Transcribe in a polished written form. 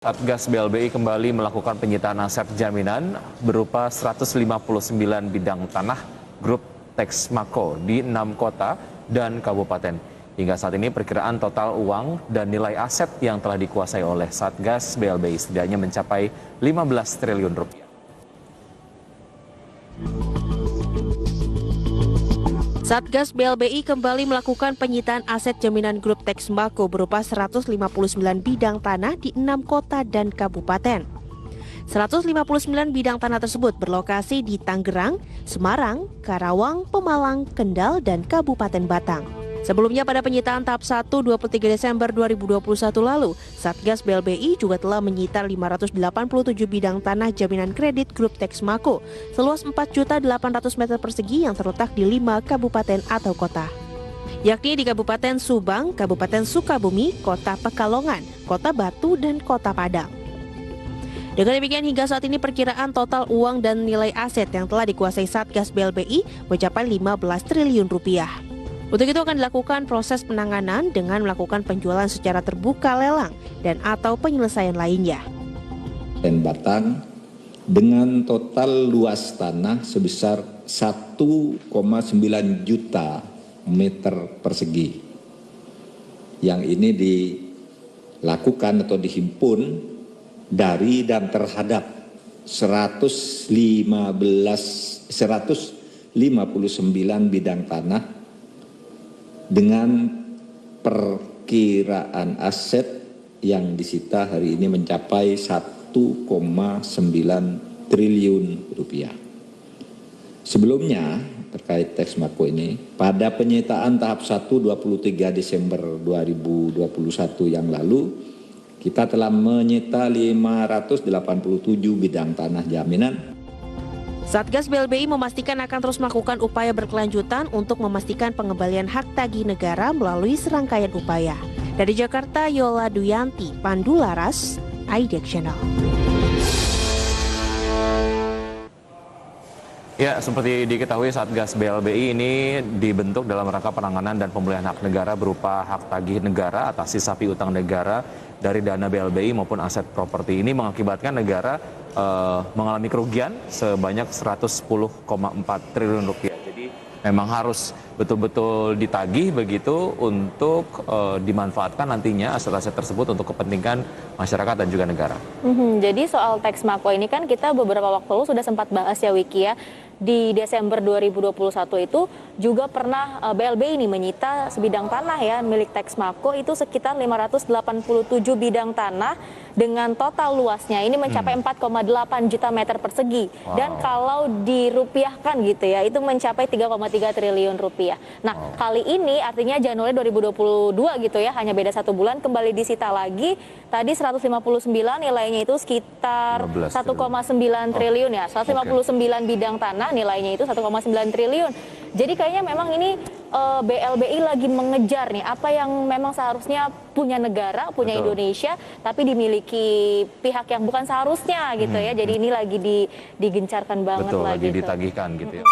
Satgas BLBI kembali melakukan penyitaan aset jaminan berupa 159 bidang tanah grup Texmaco di 6 kota dan kabupaten. Hingga saat ini perkiraan total uang dan nilai aset yang telah dikuasai oleh Satgas BLBI setidaknya mencapai 15 triliun rupiah. Satgas BLBI kembali melakukan penyitaan aset jaminan grup Texmaco berupa 159 bidang tanah di 6 kota dan kabupaten. 159 bidang tanah tersebut berlokasi di Tangerang, Semarang, Karawang, Pemalang, Kendal, dan Kabupaten Batang. Sebelumnya pada penyitaan tahap 1 23 Desember 2021 lalu, Satgas BLBI juga telah menyita 587 bidang tanah jaminan kredit grup Texmaco seluas 4.800 meter persegi yang terletak di 5 kabupaten atau kota, yakni di Kabupaten Subang, Kabupaten Sukabumi, Kota Pekalongan, Kota Batu, dan Kota Padang. Dengan demikian hingga saat ini perkiraan total uang dan nilai aset yang telah dikuasai Satgas BLBI mencapai 15 triliun rupiah. Untuk itu akan dilakukan proses penanganan dengan melakukan penjualan secara terbuka lelang dan atau penyelesaian lainnya. Dan Batang dengan total luas tanah sebesar 1,9 juta meter persegi. Yang ini dilakukan atau dihimpun dari dan terhadap 159 bidang tanah dengan perkiraan aset yang disita hari ini mencapai 1,9 triliun rupiah. Sebelumnya terkait Texmaco ini, pada penyitaan tahap 1 23 Desember 2021 yang lalu, kita telah menyita 587 bidang tanah jaminan. Satgas BLBI memastikan akan terus melakukan upaya berkelanjutan untuk memastikan pengembalian hak tagih negara melalui serangkaian upaya. Dari Jakarta, Yola Duyanti, Pandu Laras, IDX Channel. Ya, seperti diketahui Satgas BLBI ini dibentuk dalam rangka penanganan dan pemulihan hak negara berupa hak tagih negara atas sisa piutang utang negara dari dana BLBI maupun aset properti. Ini mengakibatkan negara mengalami kerugian sebanyak 110,4 triliun rupiah. Jadi memang harus betul-betul ditagih begitu untuk dimanfaatkan nantinya aset-aset tersebut untuk kepentingan masyarakat dan juga negara. Jadi soal Texmaco ini kan kita beberapa waktu lalu sudah sempat bahas ya Wiki ya. Di Desember 2021 itu juga pernah BLBI ini menyita sebidang tanah ya milik Texmaco itu sekitar 587 bidang tanah dengan total luasnya ini mencapai 4,8 juta meter persegi. Dan kalau dirupiahkan gitu ya itu mencapai 3,3 triliun rupiah. Nah kali ini artinya Januari 2022 gitu ya hanya beda 1 bulan kembali disita lagi. Tadi 159 nilainya itu sekitar 1,9 triliun ya. 159 bidang tanah nilainya itu 1,9 triliun. Jadi kayaknya memang ini BLBI lagi mengejar nih apa yang memang seharusnya punya negara, punya Indonesia, tapi dimiliki pihak yang bukan seharusnya gitu ya. Jadi ini lagi digencarkan banget. Betul, lagi gitu. ditagihkan gitu ya.